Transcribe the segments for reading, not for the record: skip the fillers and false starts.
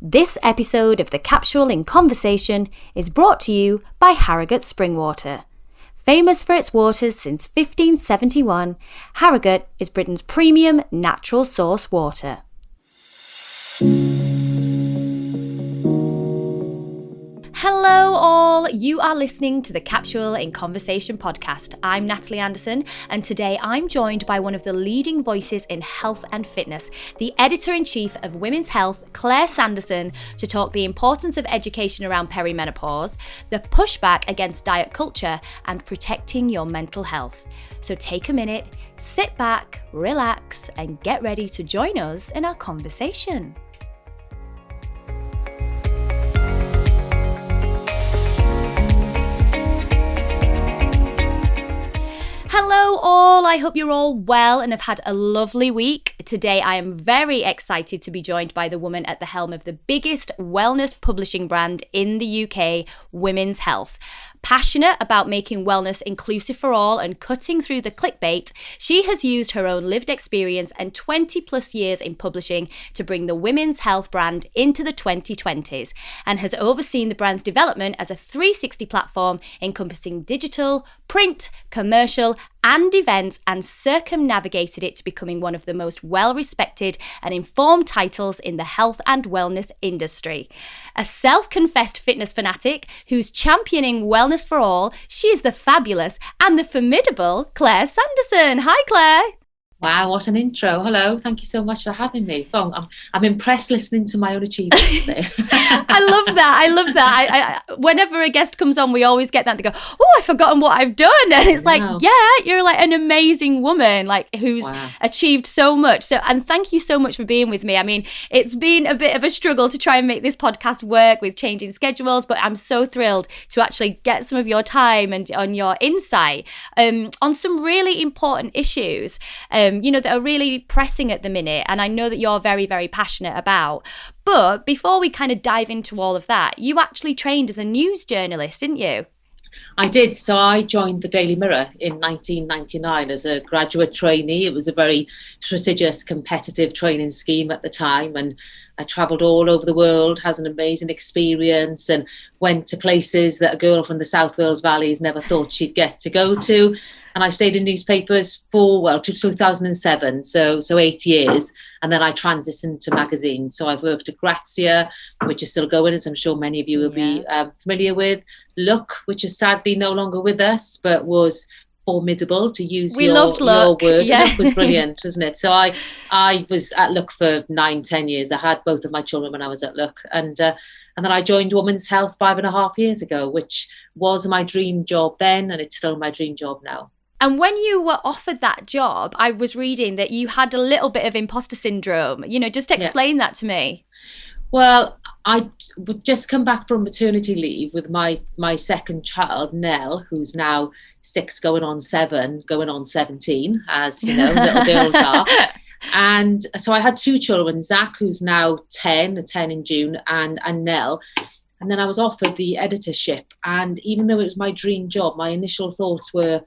This episode of The Capsule in Conversation is brought to you by Harrogate Springwater. Famous for its waters since 1571, Harrogate is Britain's premium natural source water. Hello all, you are listening to the Capsule in Conversation podcast. I'm Natalie Anderson, and today I'm joined by one of the leading voices in health and fitness, the Editor-in-Chief of Women's Health, Claire Sanderson, to talk the importance of education around perimenopause, the pushback against diet culture, and protecting your mental health. So take a minute, sit back, relax, and get ready to join us in our conversation. Hello all, I hope you're all well and have had a lovely week. Today I am very excited to be joined by the woman at the helm of the biggest wellness publishing brand in the UK, Women's Health. Passionate about making wellness inclusive for all and cutting through the clickbait, she has used her own lived experience and 20 plus years in publishing to bring the Women's Health brand into the 2020s and has overseen the brand's development as a 360 platform encompassing digital, print, commercial and events, and circumnavigated it to becoming one of the most well-respected and informed titles in the health and wellness industry. A self-confessed fitness fanatic who's championing wellness for all, she is the fabulous and the formidable Claire Sanderson. Hi, Claire. Wow, what an intro. Hello, thank you so much for having me. I'm impressed listening to my own achievements there. I love that. I whenever a guest comes on, we always get that to go, oh, I've forgotten what I've done. And it's like, yeah, you're like an amazing woman, like who's achieved so much. So, and thank you so much for being with me. I mean, it's been a bit of a struggle to try and make this podcast work with changing schedules, but I'm so thrilled to actually get some of your time and on your insight on some really important issues. That are really pressing at the minute, and I know that you're very, very passionate about. But before we kind of dive into all of that, you actually trained as a news journalist, didn't you? I did. So I joined the Daily Mirror in 1999 as a graduate trainee. It was a very prestigious, competitive training scheme at the time, and I travelled all over the world, has an amazing experience, and went to places that a girl from the South Wales Valleys never thought she'd get to go to. And I stayed in newspapers to 2007, so 8 years. And then I transitioned to magazines. So I've worked at Grazia, which is still going, as I'm sure many of you will be familiar with. Look, which is sadly no longer with us, but was formidable to use your word. Yeah. Look was brilliant, wasn't it? So I was at Look for 9-10 years. I had both of my children when I was at Look. And then I joined Women's Health 5.5 years ago, which was my dream job then, and it's still my dream job now. And when you were offered that job, I was reading that you had a little bit of imposter syndrome. Just explain that to me. Well, I would just come back from maternity leave with my second child, Nell, who's now 6 going on 7, going on 17, as you know, little girls are. And so I had 2 children, Zach, who's now 10 in June, and Nell. And then I was offered the editorship. And even though it was my dream job, my initial thoughts were,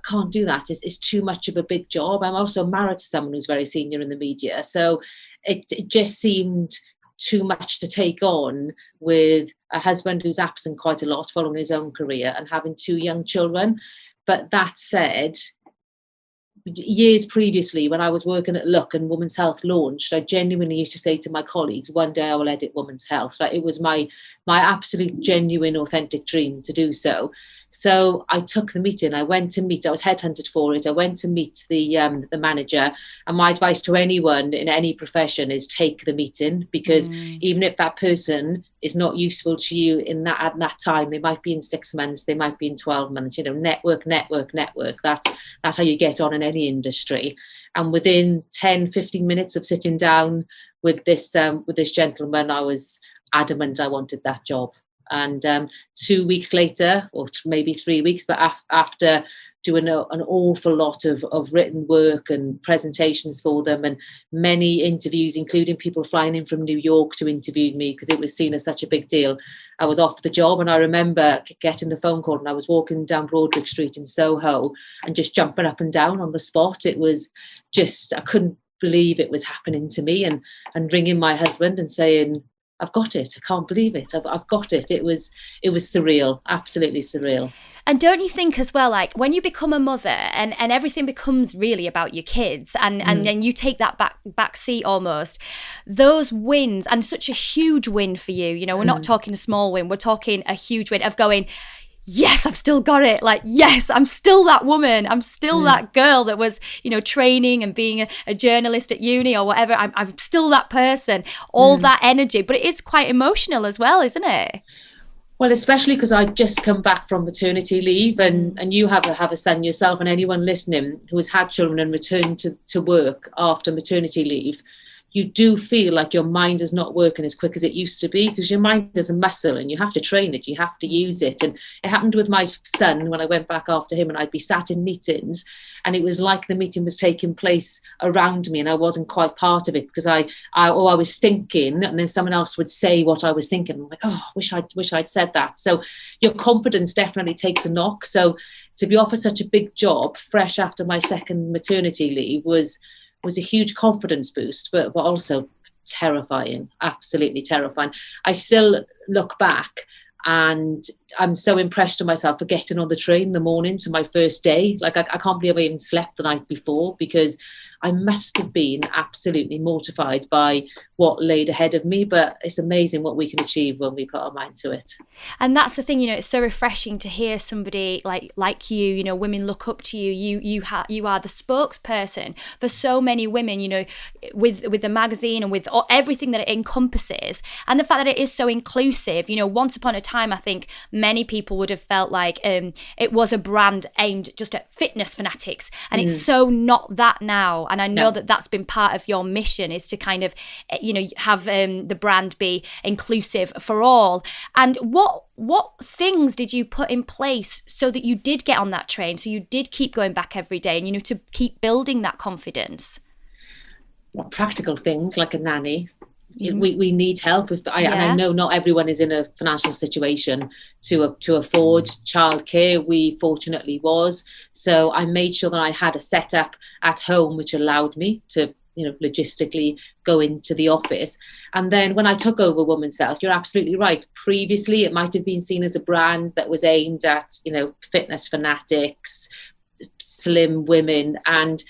can't do that. It's too much of a big job. I'm also married to someone who's very senior in the media. So it just seemed too much to take on with a husband who's absent quite a lot following his own career and having 2 young children. But that said, years previously when I was working at Look and Women's Health launched, I genuinely used to say to my colleagues, one day I will edit Women's Health. Like, it was my absolute genuine, authentic dream to do so. So I took the meeting. I went to meet. I was headhunted for it. I went to meet the manager. And my advice to anyone in any profession is take the meeting, because even if that person is not useful to you at that time, they might be in 6 months, they might be in 12 months. Network. That's how you get on in any industry. And within 10-15 minutes of sitting down with this gentleman, I was adamant I wanted that job. And 2 weeks later, or maybe 3 weeks, but after doing an awful lot of written work and presentations for them and many interviews, including people flying in from New York to interview me because it was seen as such a big deal, I was offered the job. And I remember getting the phone call and I was walking down Broadwick Street in Soho and just jumping up and down on the spot. It was just, I couldn't believe it was happening to me, and ringing my husband and saying, I've got it. I can't believe it. I've got it. It was surreal, absolutely surreal. And don't you think as well, like when you become a mother and everything becomes really about your kids and then you take that back seat almost, those wins, and such a huge win for you, you know, we're not talking a small win, we're talking a huge win of going, yes, I've still got it. Like, yes, I'm still that woman. I'm still that girl that was, you know, training and being a journalist at uni or whatever. I'm still that person, all that energy. But it is quite emotional as well, isn't it? Well, especially because I just come back from maternity leave, and you have a son yourself, and anyone listening who has had children and returned to work after maternity leave, you do feel like your mind is not working as quick as it used to be, because your mind is a muscle and you have to train it, you have to use it. And it happened with my son when I went back after him, and I'd be sat in meetings and it was like the meeting was taking place around me and I wasn't quite part of it, because I was thinking and then someone else would say what I was thinking. I'm like, oh, wish I'd said that. So your confidence definitely takes a knock. So to be offered such a big job fresh after my second maternity leave was a huge confidence boost, but also terrifying, absolutely terrifying. I still look back and I'm so impressed with myself for getting on the train in the morning to my first day. Like I can't believe I even slept the night before, because I must have been absolutely mortified by what laid ahead of me. But it's amazing what we can achieve when we put our mind to it. And that's the thing, you know, it's so refreshing to hear somebody like you, you know, women look up to you. You are the spokesperson for so many women, you know, with the magazine and with everything that it encompasses, and the fact that it is so inclusive. You know, once upon a time, I think many people would have felt like it was a brand aimed just at fitness fanatics, and it's so not that now. And I know that that's been part of your mission, is to kind of, you know, have the brand be inclusive for all. And what things did you put in place so that you did get on that train, so you did keep going back every day and, you know, to keep building that confidence? Well, practical things like a nanny. We need help. And I know not everyone is in a financial situation to afford childcare. We fortunately was. So I made sure that I had a setup at home which allowed me to, you know, logistically go into the office. And then when I took over Women's Health, you're absolutely right. Previously, it might have been seen as a brand that was aimed at, you know, fitness fanatics, slim women. And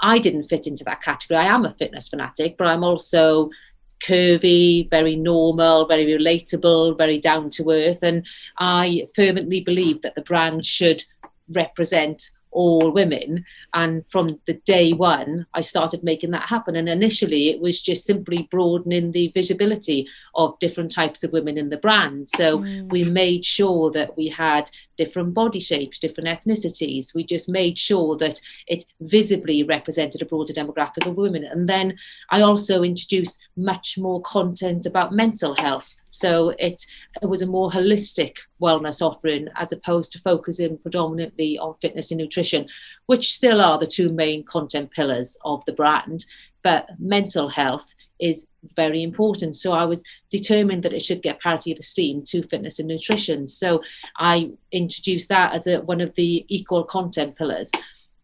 I didn't fit into that category. I am a fitness fanatic, but I'm also curvy, very normal, very relatable, very down to earth. And I fervently believe that the brand should represent all women. And from the day one, I started making that happen. And initially, it was just simply broadening the visibility of different types of women in the brand. So we made sure that we had different body shapes, different ethnicities. We just made sure that it visibly represented a broader demographic of women. And then I also introduced much more content about mental health. So it was a more holistic wellness offering, as opposed to focusing predominantly on fitness and nutrition, which still are the two main content pillars of the brand. But mental health is very important. So I was determined that it should get parity of esteem to fitness and nutrition. So I introduced that as one of the equal content pillars.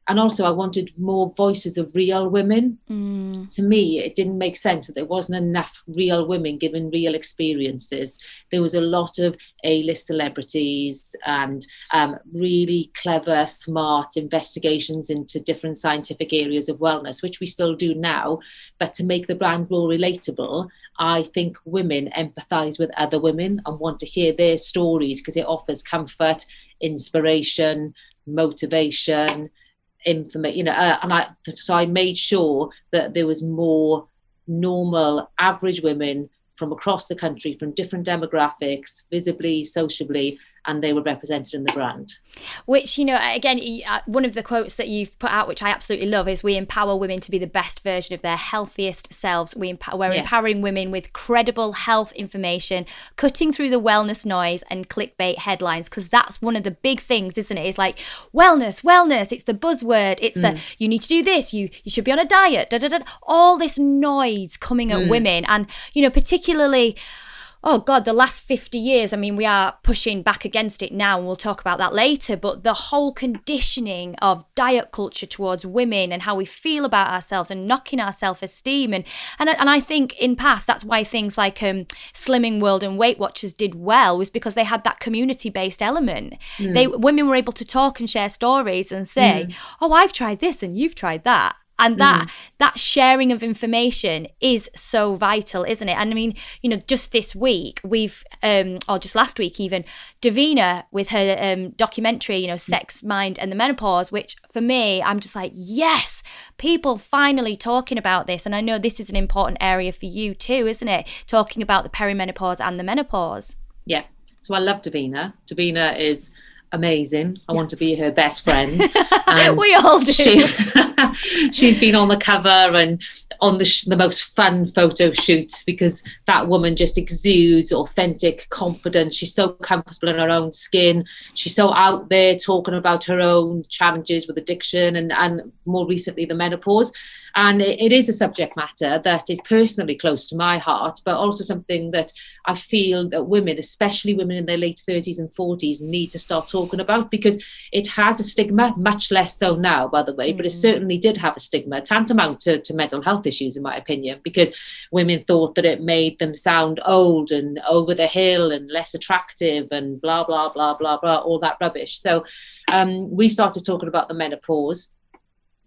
And also I wanted more voices of real women. To me, it didn't make sense that there wasn't enough real women giving real experiences. There was a lot of A-list celebrities and really clever, smart investigations into different scientific areas of wellness, which we still do now. But to make the brand more relatable, I think women empathise with other women and want to hear their stories, because it offers comfort, inspiration, motivation, information, you know, so I made sure that there was more normal, average women from across the country, from different demographics, visibly, sociably, and they were represented in the brand. Which, you know, again, one of the quotes that you've put out, which I absolutely love, is we empower women to be the best version of their healthiest selves. We're empowering women with credible health information, cutting through the wellness noise and clickbait headlines, because that's one of the big things, isn't it? It's like wellness, it's the buzzword, it's the, you need to do this, you should be on a diet, all this noise coming at women. And, you know, particularly oh God, the last 50 years, I mean, we are pushing back against it now, and we'll talk about that later, but the whole conditioning of diet culture towards women and how we feel about ourselves and knocking our self-esteem. And I think in past, that's why things like Slimming World and Weight Watchers did well, was because they had that community-based element. Women were able to talk and share stories and say, oh, I've tried this and you've tried that. And that sharing of information is so vital, isn't it? And I mean, you know, just this week, we've, or just last week even, Davina with her documentary, you know, Sex, Mind and the Menopause, which for me, I'm just like, yes, people finally talking about this. And I know this is an important area for you too, isn't it? Talking about the perimenopause and the menopause. Yeah. So I love Davina. Davina is amazing. I want to be her best friend. And we all do. She's been on the cover and on the most fun photo shoots, because that woman just exudes authentic confidence. She's so comfortable in her own skin. She's so out there talking about her own challenges with addiction and more recently the menopause. And it is a subject matter that is personally close to my heart, but also something that I feel that women, especially women in their late 30s and 40s, need to start talking about, because it has a stigma, much less so now, by the way, but it certainly did have a stigma, tantamount to mental health issues, in my opinion, because women thought that it made them sound old and over the hill and less attractive and blah, blah, blah, blah, blah, all that rubbish. So we started talking about the menopause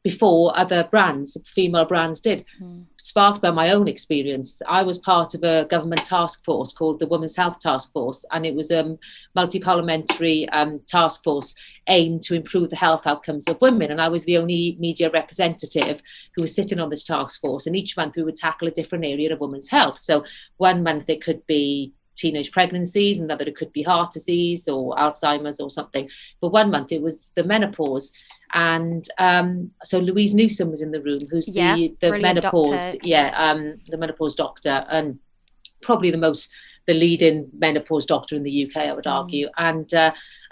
before other brands, female brands did, sparked by my own experience. I was part of a government task force called the Women's Health Task Force, and it was a multi-parliamentary task force aimed to improve the health outcomes of women. And I was the only media representative who was sitting on this task force. And each month we would tackle a different area of women's health. So one month it could be teenage pregnancies, another it could be heart disease or Alzheimer's or something. But one month it was the menopause. And so Louise Newsom was in the room, who's the menopause, the menopause doctor, and probably the leading menopause doctor in the UK, I would argue. And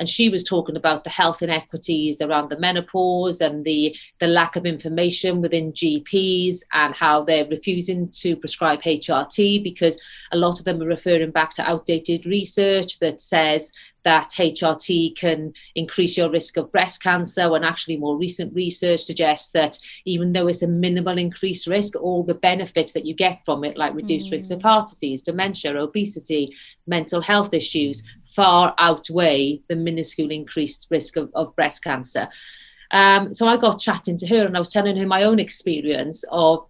she was talking about the health inequities around the menopause and the lack of information within GPs, and how they're refusing to prescribe HRT because a lot of them are referring back to outdated research that says that HRT can increase your risk of breast cancer, when actually more recent research suggests that even though it's a minimal increased risk, all the benefits that you get from it, like reduced risk of heart disease, dementia, obesity, mental health issues, far outweigh the minuscule increased risk of breast cancer. So I got chatting to her, and I was telling her my own experience of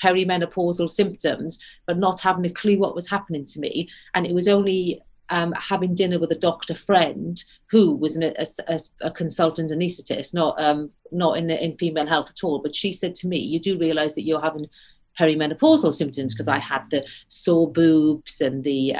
perimenopausal symptoms, but not having a clue what was happening to me. And it was only having dinner with a doctor friend who was a consultant anaesthetist, not in female health at all. But she said to me, you do realise that you're having perimenopausal symptoms, because I had the sore boobs and the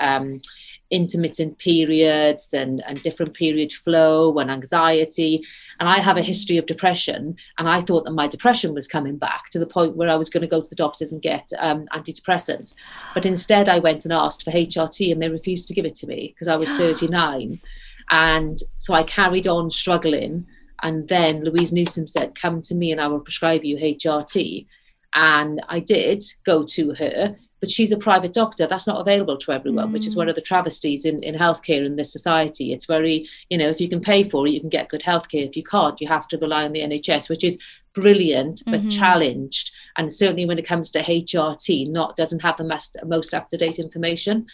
intermittent periods and different period flow and anxiety. And I have a history of depression, and I thought that my depression was coming back to the point where I was going to go to the doctors and get antidepressants. But instead I went and asked for HRT, and they refused to give it to me because I was 39. And so I carried on struggling. And then Louise Newsom said, come to me and I will prescribe you HRT. And I did go to her, but she's a private doctor. That's not available to everyone, which is one of the travesties in healthcare in this society. It's very, if you can pay for it, you can get good healthcare. If you can't, you have to rely on the NHS, which is brilliant, but challenged. And certainly when it comes to HRT, doesn't have the most up-to-date information.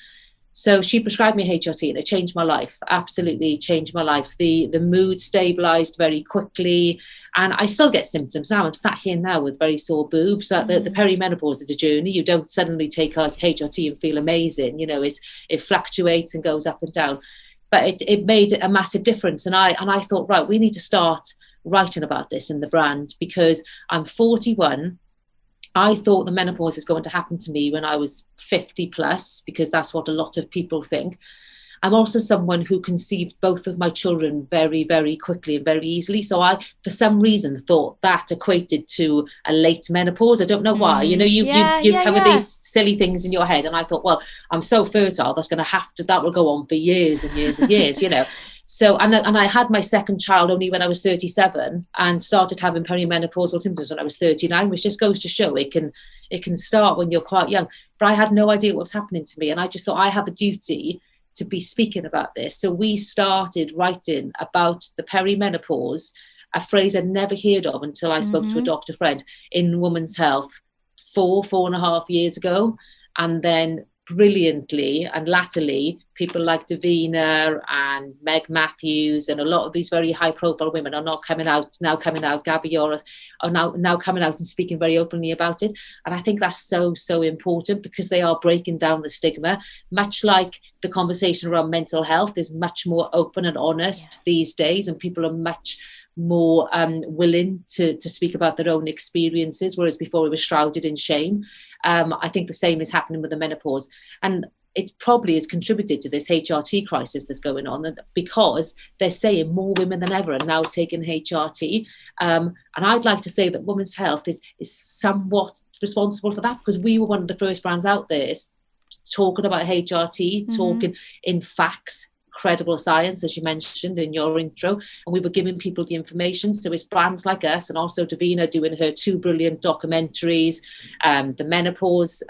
So she prescribed me HRT, and it changed my life, absolutely changed my life. The mood stabilized very quickly, and I still get symptoms now. I'm sat here now with very sore boobs. The perimenopause is a journey. You don't suddenly take HRT and feel amazing. It fluctuates and goes up and down. But it made a massive difference. And I thought, right, we need to start writing about this in the brand, because I'm 41. I thought the menopause is going to happen to me when I was 50 plus, because that's what a lot of people think. I'm also someone who conceived both of my children very, very quickly and very easily. So I, for some reason, thought that equated to a late menopause. I don't know why. You come with these silly things in your head. And I thought, well, I'm so fertile, that will go on for years and years and years, So, and I had my second child only when I was 37 and started having perimenopausal symptoms when I was 39, which just goes to show it can start when you're quite young. But I had no idea what was happening to me. And I just thought I have a duty to be speaking about this. So we started writing about the perimenopause, a phrase I'd never heard of until I spoke to a doctor friend in Women's Health 4.5 years ago. And then brilliantly and latterly, people like Davina and Meg Matthews and a lot of these very high profile women are now coming out, Gabby Orth are now coming out and speaking very openly about it. And I think that's so important, because they are breaking down the stigma, much like the conversation around mental health is much more open and honest these days, and people are much more willing to speak about their own experiences, whereas before it was shrouded in shame. I think the same is happening with the menopause, and it probably has contributed to this HRT crisis that's going on, because they're saying more women than ever are now taking HRT, and I'd like to say that Women's Health is somewhat responsible for that, because we were one of the first brands out there talking about HRT, talking in facts, credible science, as you mentioned in your intro, and we were giving people the information. So it's brands like us, and also Davina doing her 2 brilliant documentaries, the menopause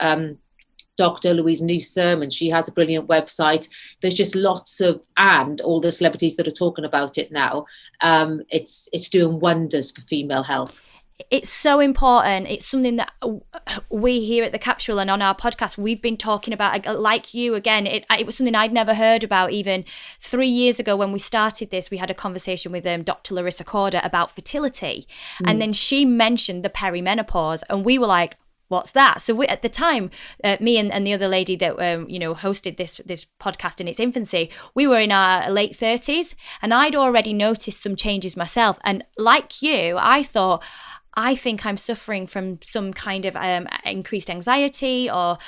Dr. Louise Newsom, and she has a brilliant website. There's just lots of, and all the celebrities that are talking about it now. It's doing wonders for female health. It's so important. It's something that we here at The Capsule and on our podcast, we've been talking about, like you, again, it was something I'd never heard about even 3 years ago when we started this. We had a conversation with Dr. Larissa Corder about fertility. And then she mentioned the perimenopause, and we were like, what's that? So at the time, me and the other lady that hosted this podcast in its infancy, we were in our late 30s, and I'd already noticed some changes myself. And like you, I think I'm suffering from some kind of increased anxiety or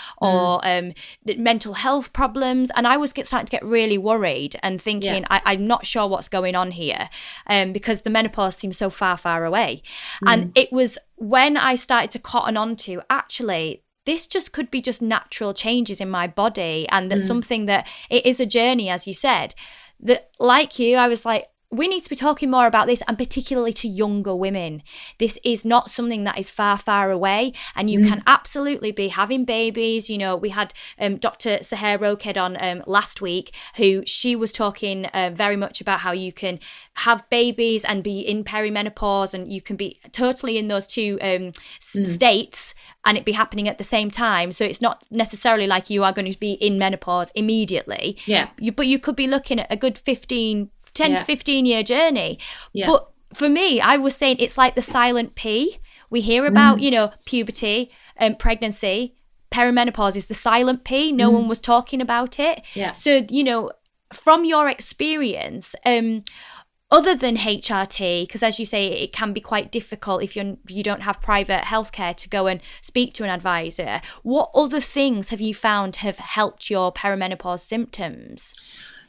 mental health problems. And I was starting to get really worried and thinking, I'm not sure what's going on here, because the menopause seems so far away. And it was when I started to cotton on to, actually, this just could be just natural changes in my body, and that's something that it is a journey, as you said, that like you, I was like, we need to be talking more about this, and particularly to younger women. This is not something that is far away, and you can absolutely be having babies. We had Dr. Seher Roked on last week, who she was talking very much about how you can have babies and be in perimenopause, and you can be totally in those two states and it be happening at the same time. So it's not necessarily like you are going to be in menopause immediately. But you could be looking at a good 10 to 15 year journey. But for me, I was saying it's like the silent P. We hear about, puberty and pregnancy. Perimenopause is the silent P. No one was talking about it. So, from your experience, other than HRT, because as you say, it can be quite difficult if you don't have private healthcare to go and speak to an advisor. What other things have you found have helped your perimenopause symptoms?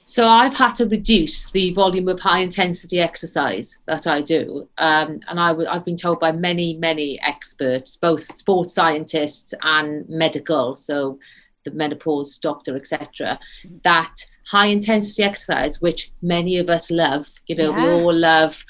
So I've had to reduce the volume of high intensity exercise that I do. And I've been told by many experts, both sports scientists and medical, so the menopause doctor, etc., that high intensity exercise, which many of us love, we all love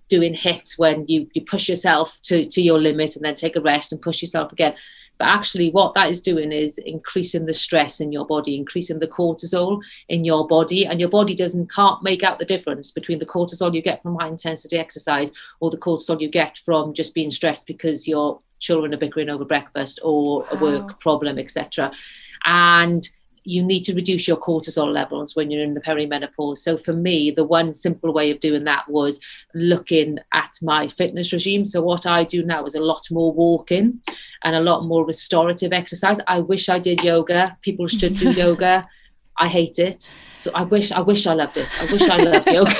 doing HIIT when you push yourself to your limit and then take a rest and push yourself again. But actually what that is doing is increasing the stress in your body, increasing the cortisol in your body, and your body can't make out the difference between the cortisol you get from high intensity exercise or the cortisol you get from just being stressed because your children are bickering over breakfast or a work problem, etc. And you need to reduce your cortisol levels when you're in the perimenopause. So for me, the one simple way of doing that was looking at my fitness regime. So what I do now is a lot more walking and a lot more restorative exercise. I wish I did yoga. People should do yoga. I hate it. So I wish I loved it. I wish I loved yoga.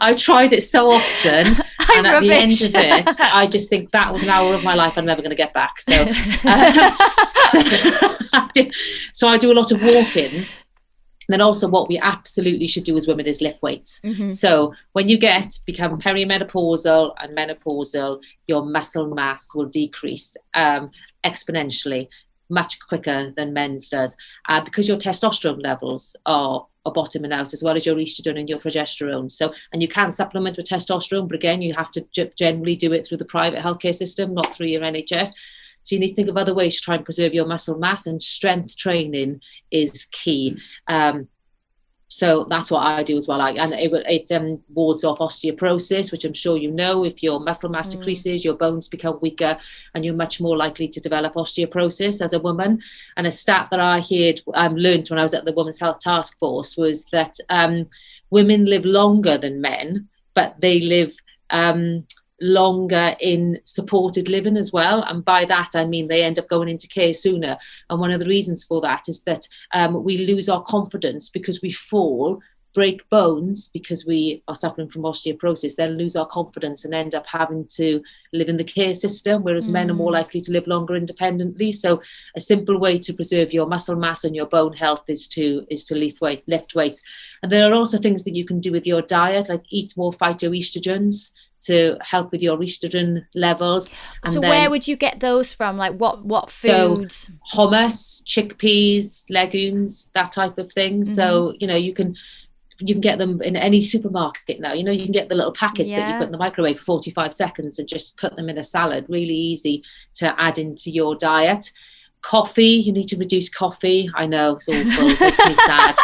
I've tried it so often. And at the end of it, I just think that was an hour of my life I'm never going to get back. So I do a lot of walking. Then also what we absolutely should do as women is lift weights. So when you become perimenopausal and menopausal, your muscle mass will decrease much quicker than men's does, because your testosterone levels are are bottoming out, as well as your estrogen and your progesterone. So, and you can supplement with testosterone, but again, you have to generally do it through the private healthcare system, not through your NHS. So you need to think of other ways to try and preserve your muscle mass, and strength training is key. So that's what I do as well. And it wards off osteoporosis, which I'm sure you know. If your muscle mass decreases, your bones become weaker, and you're much more likely to develop osteoporosis as a woman. And a stat that I learned when I was at the Women's Health Task Force was that women live longer than men, but they live longer in supported living as well. And by that, I mean they end up going into care sooner. And one of the reasons for that is that we lose our confidence because we fall, break bones because we are suffering from osteoporosis, then lose our confidence and end up having to live in the care system, whereas men are more likely to live longer independently. So a simple way to preserve your muscle mass and your bone health is to lift weights. And there are also things that you can do with your diet, like eat more phytoestrogens to help with your estrogen levels. And so where would you get those from? Like what foods? So hummus, chickpeas, legumes, that type of thing. So, you can get them in any supermarket now. You can get the little packets that you put in the microwave for 45 seconds and just put them in a salad. Really easy to add into your diet. Coffee, you need to reduce coffee. I know, it's awful, it makes me sad.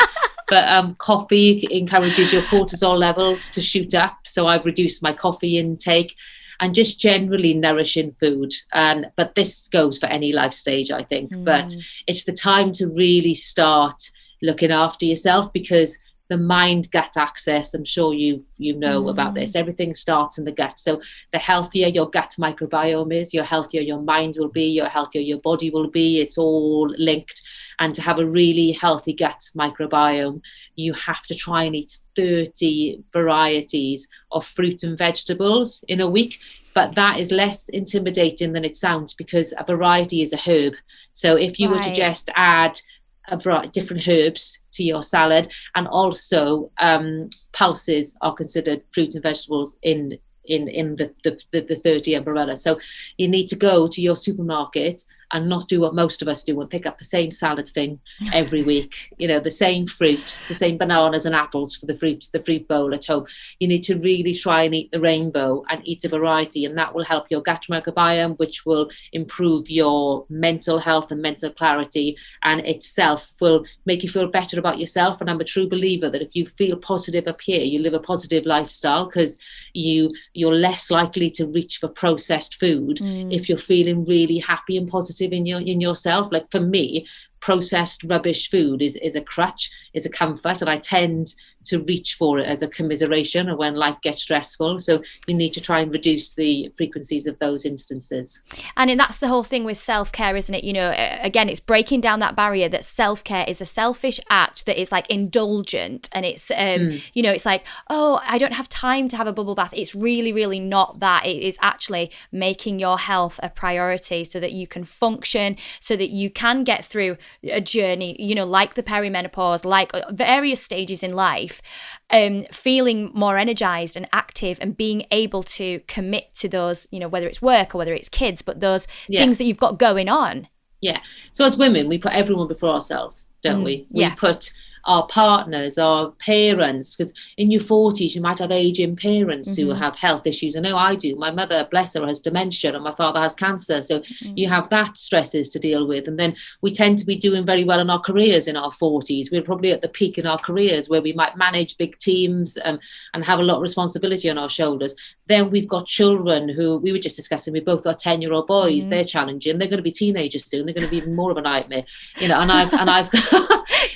But coffee encourages your cortisol levels to shoot up. So I've reduced my coffee intake, and just generally nourishing food. But this goes for any life stage, I think. But it's the time to really start looking after yourself, because the mind-gut axis, I'm sure you know about this. Everything starts in the gut. So the healthier your gut microbiome is, your healthier your mind will be, your healthier your body will be. It's all linked. And to have a really healthy gut microbiome, you have to try and eat 30 varieties of fruit and vegetables in a week. But that is less intimidating than it sounds, because a variety is a herb. So if you were to just add a variety of different herbs to your salad, and also pulses are considered fruit and vegetables in the 30 umbrella. So you need to go to your supermarket and not do what most of us do and pick up the same salad thing every week. The same fruit, the same bananas and apples for the fruit bowl at home. You need to really try and eat the rainbow and eat a variety, and that will help your gut microbiome, which will improve your mental health and mental clarity, and itself will make you feel better about yourself. And I'm a true believer that if you feel positive up here, you live a positive lifestyle, because you're less likely to reach for processed food if you're feeling really happy and positive in yourself. Like for me, processed rubbish food is a crutch, is a comfort, and I tend to reach for it as a commiseration when life gets stressful. So you need to try and reduce the frequencies of those instances. And that's the whole thing with self-care, isn't it? Again, it's breaking down that barrier that self-care is a selfish act that is like indulgent, and it's it's like, oh, I don't have time to have a bubble bath. It's really, really not that. It is actually making your health a priority so that you can function, so that you can get through a journey, like the perimenopause, like various stages in life, feeling more energized and active, and being able to commit to those, whether it's work or whether it's kids, but those things that you've got going on. Yeah. So as women, we put everyone before ourselves, don't we? We put our partners, our parents, because in your 40s you might have aging parents who have health issues. I know I do. My mother, bless her, has dementia, and my father has cancer. So you have that stresses to deal with. And then we tend to be doing very well in our careers in our 40s. We're probably at the peak in our careers where we might manage big teams and have a lot of responsibility on our shoulders. Then we've got children who we were just discussing. We both got 10-year-old boys. They're challenging. They're going to be teenagers soon. They're going to be even more of a nightmare, and I've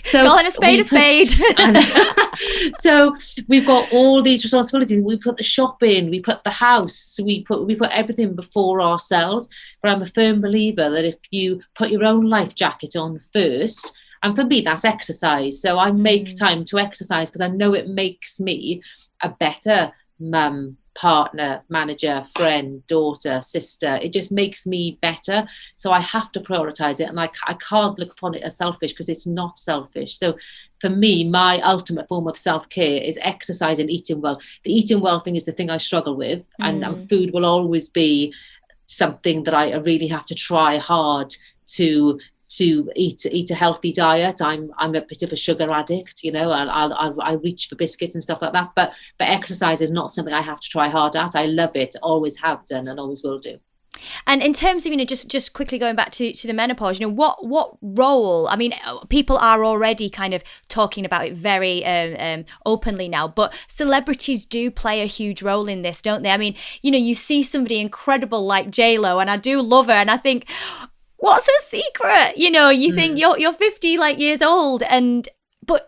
so call a spade a spade. So we've got all these responsibilities. We put the shopping, we put the house, we put everything before ourselves. But I'm a firm believer that if you put your own life jacket on first, and for me that's exercise. So I make time to exercise because I know it makes me a better mum, partner, manager, friend, daughter, sister. It just makes me better. So I have to prioritize it, and I can't look upon it as selfish, because it's not selfish. So for me, my ultimate form of self-care is exercise and eating well. The eating well thing is the thing I struggle with, and food will always be something that I really have to try hard to to eat a healthy diet. I'm a bit of a sugar addict, you know. I reach for biscuits and stuff like that. But exercise is not something I have to try hard at. I love it, always have done, and always will do. And in terms of, just quickly going back to the menopause, what role, I mean, people are already kind of talking about it very openly now, but celebrities do play a huge role in this, don't they? I mean, you see somebody incredible like J-Lo, and I do love her, and I think, what's her secret? You think you're 50 years old, but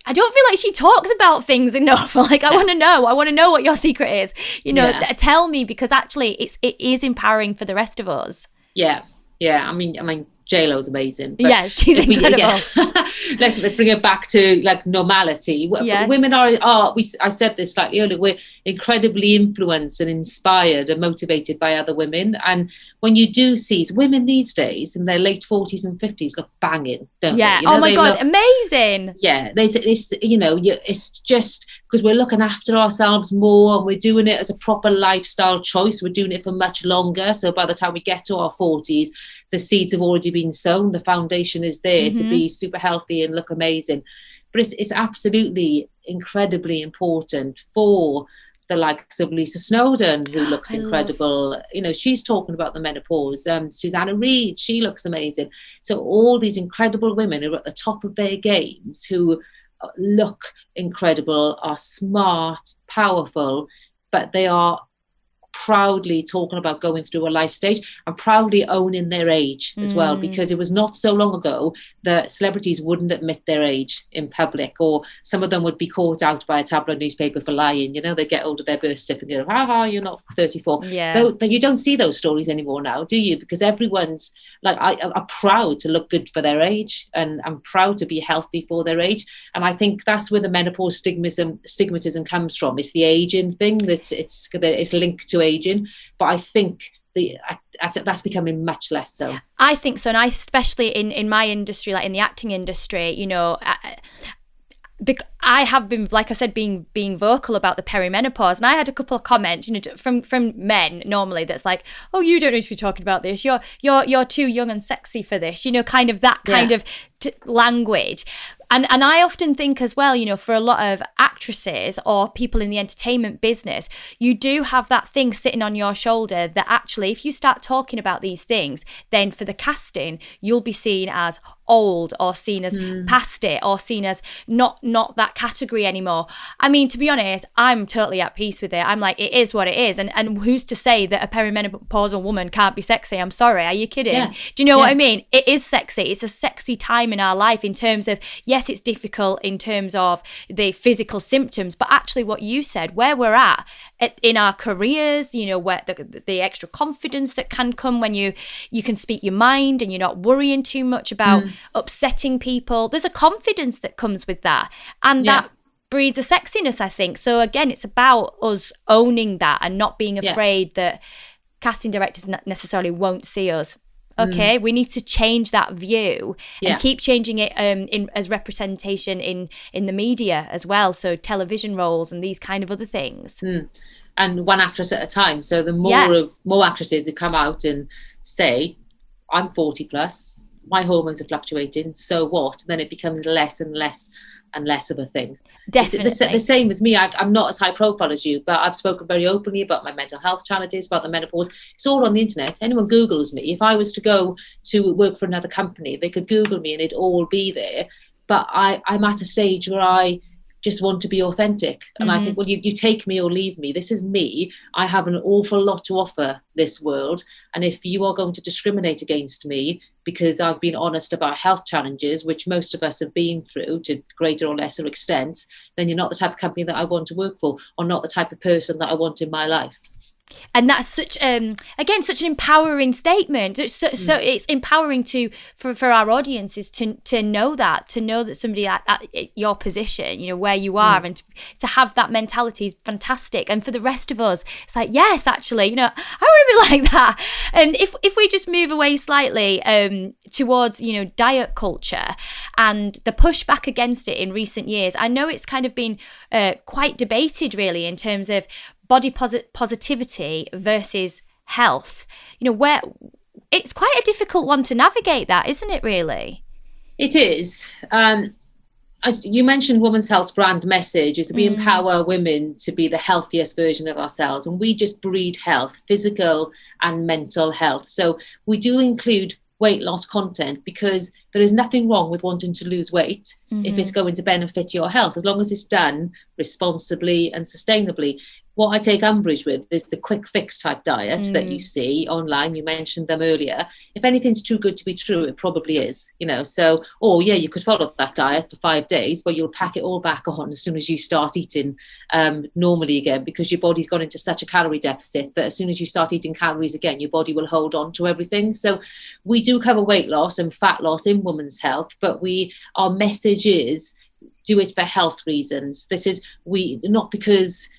I don't feel like she talks about things enough. Like, I want to know what your secret is. Tell me, because actually it is empowering for the rest of us. Yeah. I mean, J-Lo's amazing. Yeah, she's incredible. Let's bring it back to normality. Yeah. Women are, I said this slightly earlier, we're incredibly influenced and inspired and motivated by other women. And when you do see women these days in their late 40s and 50s look banging, don't they? Oh my God, amazing. Yeah, it's just because we're looking after ourselves more, and we're doing it as a proper lifestyle choice. We're doing it for much longer. So by the time we get to our 40s, the seeds have already been sown. The foundation is there to be super healthy and look amazing. But it's absolutely incredibly important for the likes of Lisa Snowdon, who looks incredible. She's talking about the menopause. Susanna Reid, she looks amazing. So all these incredible women who are at the top of their games, who look incredible, are smart, powerful, but they are proudly talking about going through a life stage and proudly owning their age as well, because it was not so long ago that celebrities wouldn't admit their age in public, or some of them would be caught out by a tabloid newspaper for lying. They get hold of their birth certificate, you're not 34. Though you don't see those stories anymore now, do you? Because everyone's are proud to look good for their age, and I'm proud to be healthy for their age. And I think that's where the menopause stigmatism comes from. It's the aging thing, that it's linked to aging, but I think that's becoming much less so. I think so, and I especially in my industry, like in the acting industry, I have been, like I said, being vocal about the perimenopause, and I had a couple of comments, from men normally, that's like, oh, you don't need to be talking about this. You're too young and sexy for this. Kind of that kind of language. And I often think as well, for a lot of actresses or people in the entertainment business, you do have that thing sitting on your shoulder that actually, if you start talking about these things, then for the casting, you'll be seen as old, or seen as past it, or seen as not that category anymore. I mean, to be honest, I'm totally at peace with it. I'm like, it is what it is. And who's to say that a perimenopausal woman can't be sexy? I'm sorry. Are you kidding? Yeah. Do you know what I mean? It is sexy. It's a sexy time in our life, in terms of, yes, it's difficult in terms of the physical symptoms, but actually what you said, where we're at in our careers, where the extra confidence that can come when you can speak your mind and you're not worrying too much about upsetting people. There's a confidence that comes with that, and that breeds a sexiness, I think. So again, it's about us owning that and not being afraid that casting directors necessarily won't see us. Okay, we need to change that view and keep changing it as representation in the media as well. So television roles and these kind of other things. And one actress at a time. So the more actresses who come out and say, I'm 40 plus, my hormones are fluctuating, so what? And then it becomes less and less and less of a thing. Definitely. The same as me. I'm not as high profile as you, but I've spoken very openly about my mental health challenges, about the menopause. It's all on the internet. Anyone Googles me. If I was to go to work for another company, they could Google me and it'd all be there. But I'm at a stage where I just want to be authentic. And I think, well, you take me or leave me. This is me. I have an awful lot to offer this world. And if you are going to discriminate against me because I've been honest about health challenges, which most of us have been through to greater or lesser extents, then you're not the type of company that I want to work for, or not the type of person that I want in my life. And that's such an empowering statement. So it's empowering for our audiences to know that somebody at your position, where you are, and to have that mentality is fantastic. And for the rest of us, it's like, yes, actually, I want to be like that. And if we just move away slightly towards, diet culture and the pushback against it in recent years, I know it's kind of been quite debated, really, in terms of body positivity versus health. it's quite a difficult one to navigate, that, isn't it, really? It is. You mentioned Women's Health's brand message is we empower women to be the healthiest version of ourselves, and we just breed health, physical and mental health. So we do include weight loss content because there is nothing wrong with wanting to lose weight if it's going to benefit your health, as long as it's done responsibly and sustainably. What I take umbrage with is the quick fix type diets that you see online. You mentioned them earlier. If anything's too good to be true, it probably is, So, you could follow that diet for 5 days, but you'll pack it all back on as soon as you start eating normally again, because your body's gone into such a calorie deficit that as soon as you start eating calories again, your body will hold on to everything. So we do cover weight loss and fat loss in women's health, but our message is do it for health reasons. This is not because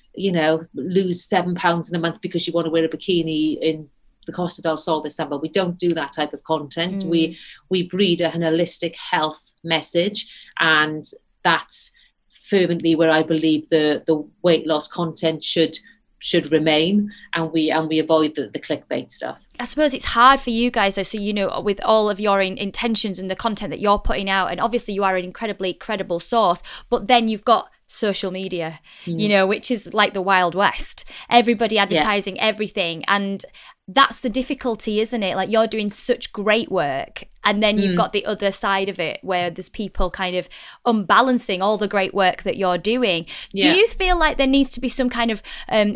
lose 7 pounds in a month because you want to wear a bikini in the Costa del Sol this summer. We don't do that type of content. We breed a holistic health message, and that's fervently where I believe the weight loss content should remain, and we avoid the clickbait stuff. I suppose it's hard for you guys, though, so, with all of your intentions and the content that you're putting out, and obviously you are an incredibly credible source, but then you've got social media, which is like the Wild West. Everybody advertising everything. And that's the difficulty, isn't it? Like, you're doing such great work, and then you've got the other side of it where there's people kind of unbalancing all the great work that you're doing. Do you feel like there needs to be some kind of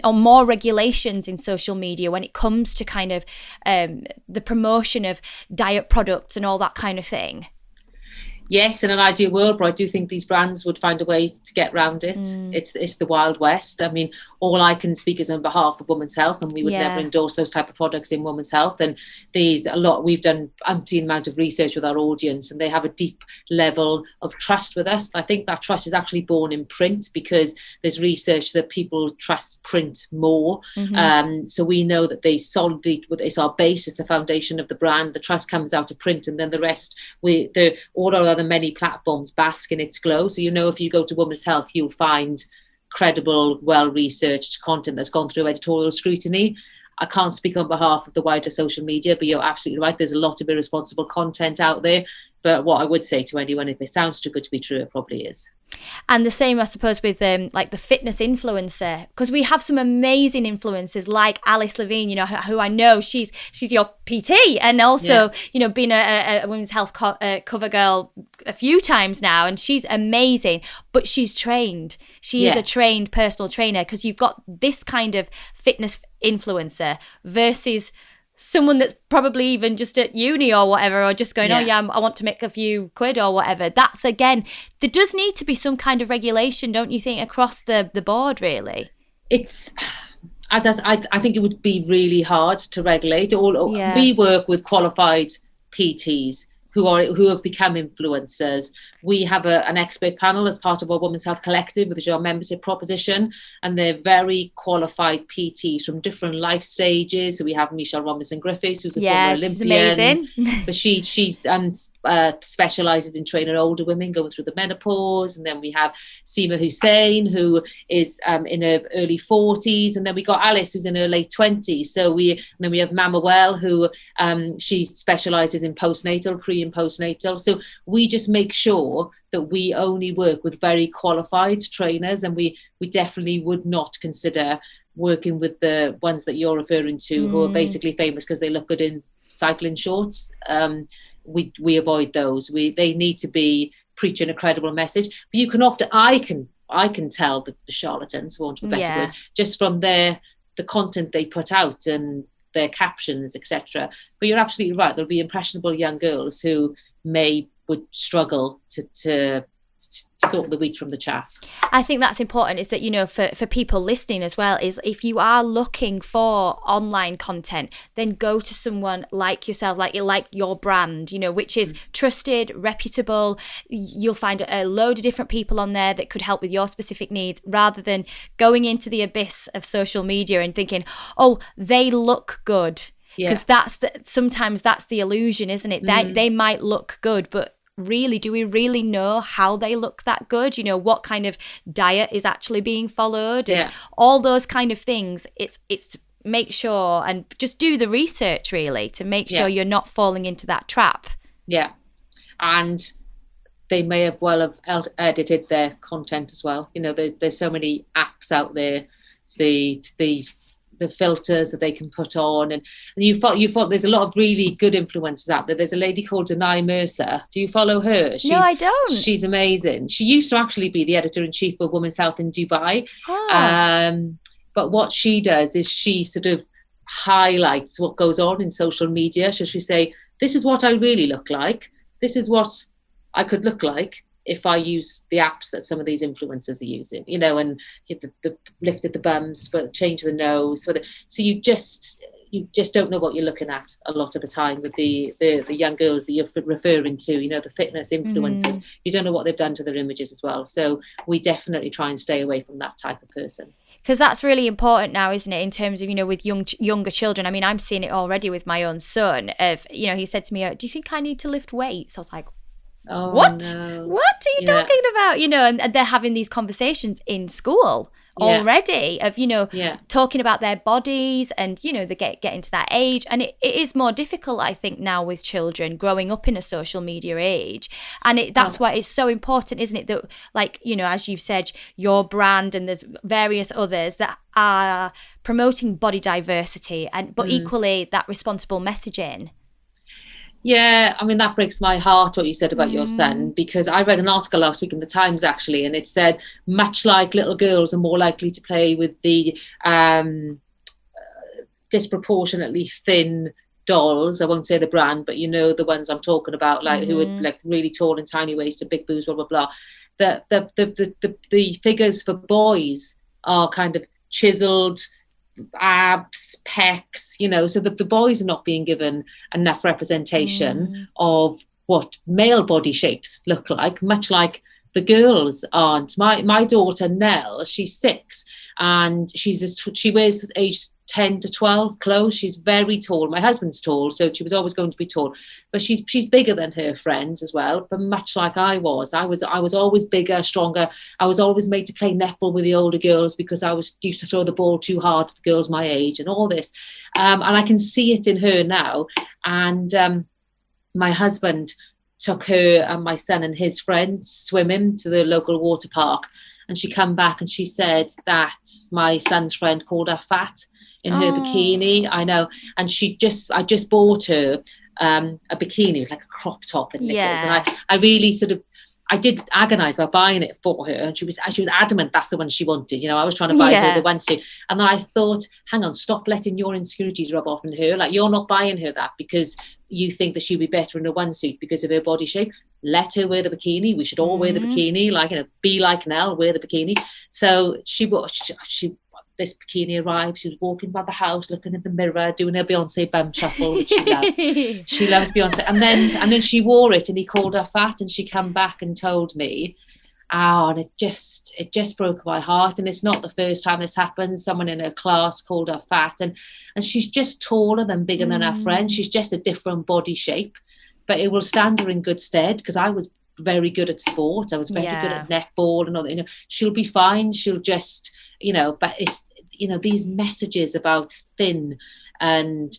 or more regulations in social media when it comes to kind of the promotion of diet products and all that kind of thing? Yes, in an ideal world, but I do think these brands would find a way to get around it. It's the Wild West. I mean, all I can speak is on behalf of Women's Health, and we would never endorse those type of products in Women's Health. And we've done umpteen amount of research with our audience, and they have a deep level of trust with us. I think that trust is actually born in print, because there's research that people trust print more. So we know that they solidly, it's our base, it's the foundation of the brand. The trust comes out of print, and then the rest, all our other many platforms bask in its glow. So, if you go to Women's Health, you'll find credible, well-researched content that's gone through editorial scrutiny. I can't speak on behalf of the wider social media, but you're absolutely right. There's a lot of irresponsible content out there. But what I would say to anyone, if it sounds too good to be true, it probably is. And the same, I suppose, with like the fitness influencer, because we have some amazing influencers like Alice Levine, who I know she's your PT, and also been a Women's Health cover girl a few times now, and she's amazing. But she's trained. She is a trained personal trainer, because you've got this kind of fitness influencer versus someone that's probably even just at uni or whatever, or just going, I want to make a few quid or whatever. That's, again, there does need to be some kind of regulation, don't you think, across the board, really? It's, I think it would be really hard to regulate. We work with qualified PTs who have become influencers. We have an expert panel as part of our Women's Health Collective, which is our membership proposition, and they're very qualified PTs from different life stages. So we have Michelle Robinson-Griffiths, who's a former Olympian. She's amazing. But she specialises in training older women going through the menopause. And then we have Seema Hussain, who is in her early 40s. And then we got Alice, who's in her late 20s. Then we have Mama Well, who she specialises in postnatal, pre and postnatal. So we just make sure that we only work with very qualified trainers, and we definitely would not consider working with the ones that you're referring to, who are basically famous because they look good in cycling shorts. We avoid those. They need to be preaching a credible message. But you can often, I can tell the charlatans, for want of a better word, just from the content they put out and their captions, etc. But you're absolutely right. There'll be impressionable young girls who would struggle to sort the wheat from the chaff. I think that's important, is that, for people listening as well, is if you are looking for online content, then go to someone like yourself, like your brand, which is trusted, reputable. You'll find a load of different people on there that could help with your specific needs, rather than going into the abyss of social media and thinking, oh, they look good. Because sometimes that's the illusion, isn't it? They might look good, but really, do we really know how they look that good? What kind of diet is actually being followed, and all those kind of things. It's make sure and just do the research really to make sure you're not falling into that trap. Yeah. And they may have edited their content as well. You know, there's so many apps out there, the filters that they can put on, and you thought there's a lot of really good influencers out there. There's a lady called Denai Mercer. Do you follow her? No, I don't. She's amazing. She used to actually be the editor-in-chief of Women's Health in Dubai. But what she does is she sort of highlights what goes on in social media. So she say, this is what I really look like. This is what I could look like if I use the apps that some of these influencers are using, you know, and the lifted the bums, but change the nose. So you just don't know what you're looking at a lot of the time with the young girls that you're referring to, you know, the fitness influencers. You don't know what they've done to their images as well. So we definitely try and stay away from that type of person. Because that's really important now, isn't it, in terms of, you know, with younger children. I mean, I'm seeing it already with my own son. You know, he said to me, do you think I need to lift weights? I was like, oh, what? No. What are you talking about? You know, and they're having these conversations in school already of, you know, talking about their bodies and, you know, they getting to that age. And it is more difficult, I think, now with children growing up in a social media age. And that's why it's so important, isn't it, that, like, you know, as you've said, your brand and there's various others that are promoting body diversity, but equally that responsible messaging. Yeah, I mean, that breaks my heart what you said about your son, because I read an article last week in the Times, actually, and it said, much like little girls are more likely to play with the disproportionately thin dolls, I won't say the brand, but you know the ones I'm talking about, like who are like really tall and tiny waisted, big boobs, blah, blah, blah. The figures for boys are kind of chiseled, abs, pecs, you know, so that the boys are not being given enough representation of what male body shapes look like, much like the girls aren't. My daughter Nell, she's 6 and she wears age 10 to 12 clothes. She's very tall. My husband's tall, so she was always going to be tall, but she's bigger than her friends as well. But much like I was always bigger, stronger. I was always made to play netball with the older girls because I used to throw the ball too hard to the girls my age and all this. And I can see it in her now. And my husband took her and my son and his friends swimming to the local water park, and she come back and she said that my son's friend called her fat in her bikini. I know. And I just bought her a bikini. It was like a crop top and knickers. And I really I did agonize about buying it for her. And she was adamant that's the one she wanted. You know, I was trying to buy her the onesuit. And then I thought, hang on, stop letting your insecurities rub off on her. Like, you're not buying her that because you think that she'll be better in a onesuit because of her body shape. Let her wear the bikini. We should all wear the bikini. Like, you know, be like Nell, wear the bikini. So this bikini arrived. She was walking by the house, looking in the mirror, doing her Beyonce bum shuffle, which she loves. She loves Beyonce. And then she wore it, and he called her fat. And she came back and told me, and it just broke my heart. And it's not the first time this happened. Someone in her class called her fat, and she's just taller than bigger than her friend. She's just a different body shape, but it will stand her in good stead because I was very good at sport. I was very good at netball and all that. You know, she'll be fine. She'll just, you know, but it's, you know, these messages about thin and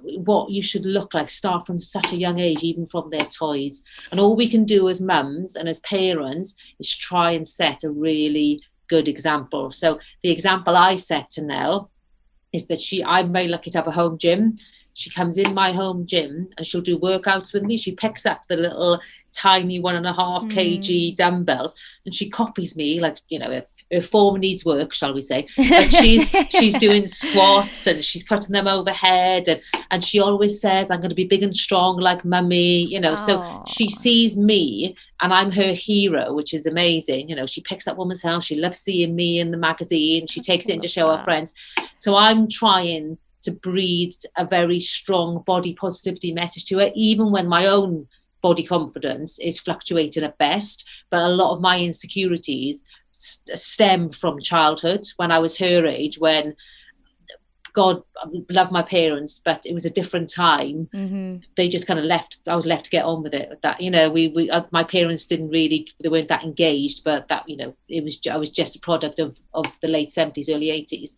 what you should look like start from such a young age, even from their toys. And all we can do as mums and as parents is try and set a really good example. So the example I set to Nell is that I'm very lucky to have a home gym. She comes in my home gym and she'll do workouts with me. She picks up the little tiny 1.5 kg dumbbells and she copies me, like, you know, her form needs work, shall we say. But she's doing squats and she's putting them overhead, and she always says, I'm going to be big and strong like mummy, you know. So she sees me and I'm her hero, which is amazing. You know, she picks up Women's Health. She loves seeing me in the magazine. She takes it in to show her friends. So I'm trying to breed a very strong body positivity message to her, even when my own body confidence is fluctuating at best. But a lot of my insecurities stem from childhood, when I was her age, when, God, I love my parents, but it was a different time. They just kind of I was left to get on with it. That, you know, my parents they weren't that engaged, but that, you know, I was just a product of the late 70s, early 80s.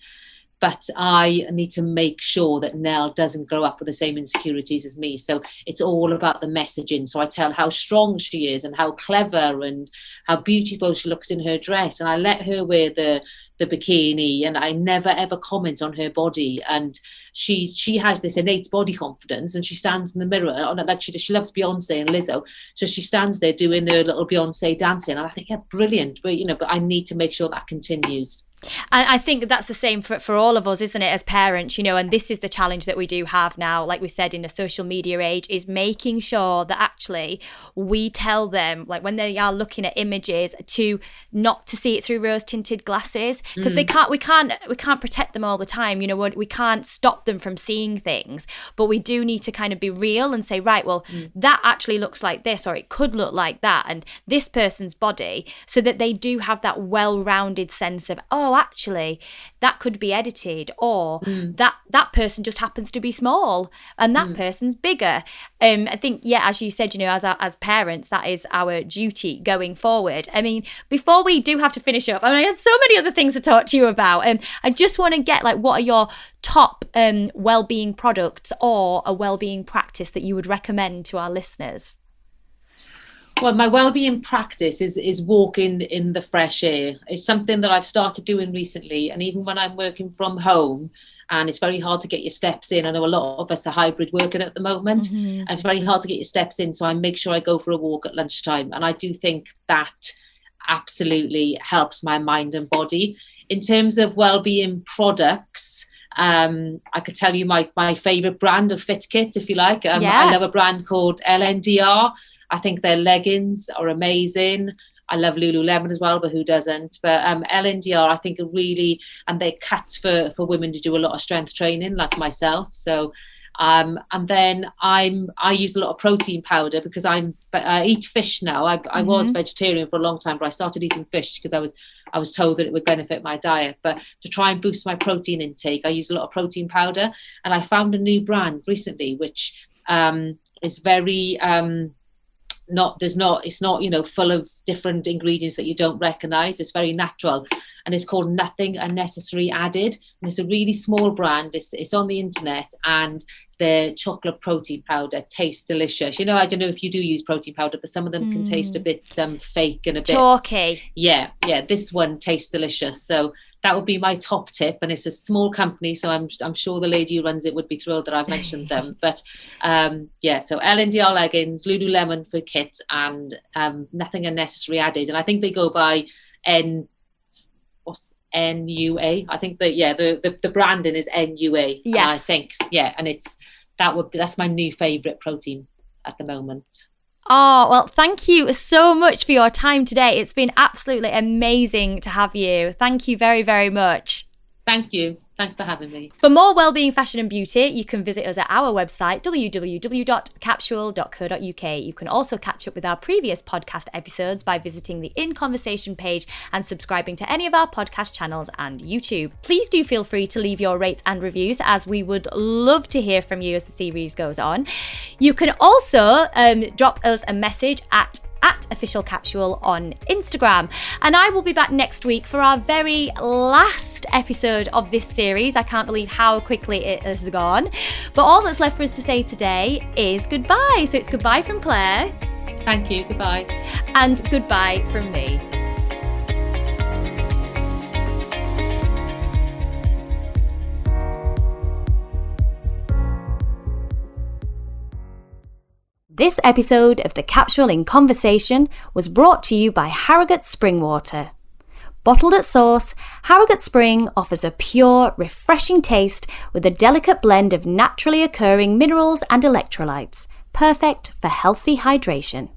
but I need to make sure that Nell doesn't grow up with the same insecurities as me. So it's all about the messaging. So I tell how strong she is and how clever and how beautiful she looks in her dress. And I let her wear the bikini, and I never ever comment on her body. And she has this innate body confidence, and she stands in the mirror, like she loves Beyonce and Lizzo, so she stands there doing her little Beyonce dancing, and I think, yeah, brilliant. But I need to make sure that continues. And I think that's the same for all of us, isn't it, as parents, and this is the challenge that we do have now, like we said, in a social media age, is making sure that actually we tell them, like when they are looking at images, to not to see it through rose-tinted glasses, because we can't protect them all the time, we can't stop them from seeing things, but we do need to kind of be real and say, right, well, that actually looks like this, or it could look like that, and this person's body, so that they do have that well-rounded sense of, oh, actually that could be edited, or that person just happens to be small and that person's bigger. I think, as you said, as parents, that is our duty going forward. I mean, before we do have to finish up, I had so many other things to talk to you about, I just want to get, like, what are your top well-being products or a well-being practice that you would recommend to our listeners? Well, my wellbeing practice is walking in the fresh air. It's something that I've started doing recently. And even when I'm working from home and it's very hard to get your steps in, I know a lot of us are hybrid working at the moment, and it's very hard to get your steps in. So I make sure I go for a walk at lunchtime. And I do think that absolutely helps my mind and body. In terms of wellbeing products, I could tell you my favorite brand of fit kit, if you like. I love a brand called LNDR. I think their leggings are amazing. I love Lululemon as well, but who doesn't? But LNDR, I think, are really, and they're cut for women to do a lot of strength training, like myself. So, and then I use a lot of protein powder because I eat fish now. I was vegetarian for a long time, but I started eating fish because I was told that it would benefit my diet. But to try and boost my protein intake, I use a lot of protein powder, and I found a new brand recently which is very it's not full of different ingredients that you don't recognize. It's very natural, and it's called Nothing Unnecessary Added, and it's a really small brand. It's on the internet, and the chocolate protein powder tastes delicious. I don't know if you do use protein powder, but some of them can taste a bit fake and a bit chalky. Yeah, this one tastes delicious. So that would be my top tip, and it's a small company, so I'm sure the lady who runs it would be thrilled that I've mentioned them. But so LNDR leggings, Lululemon for kit, and Nothing Unnecessary Added, and I think they go by NUA. I think that the branding is NUA. Yes, I think and that's my new favorite protein at the moment. Oh, well, thank you so much for your time today. It's been absolutely amazing to have you. Thank you very, very much. Thank you. Thanks for having me. For more wellbeing, fashion and beauty, you can visit us at our website, www.capsule.co.uk. You can also catch up with our previous podcast episodes by visiting the In Conversation page and subscribing to any of our podcast channels and YouTube. Please do feel free to leave your rates and reviews, as we would love to hear from you as the series goes on. You can also drop us a message at Official Capsule on Instagram. And I will be back next week for our very last episode of this series. I can't believe how quickly it has gone. But all that's left for us to say today is goodbye. So it's goodbye from Claire. Thank you. Goodbye. And goodbye from me. This episode of the Capsule in Conversation was brought to you by Harrogate Spring Water. Bottled at source, Harrogate Spring offers a pure, refreshing taste with a delicate blend of naturally occurring minerals and electrolytes, perfect for healthy hydration.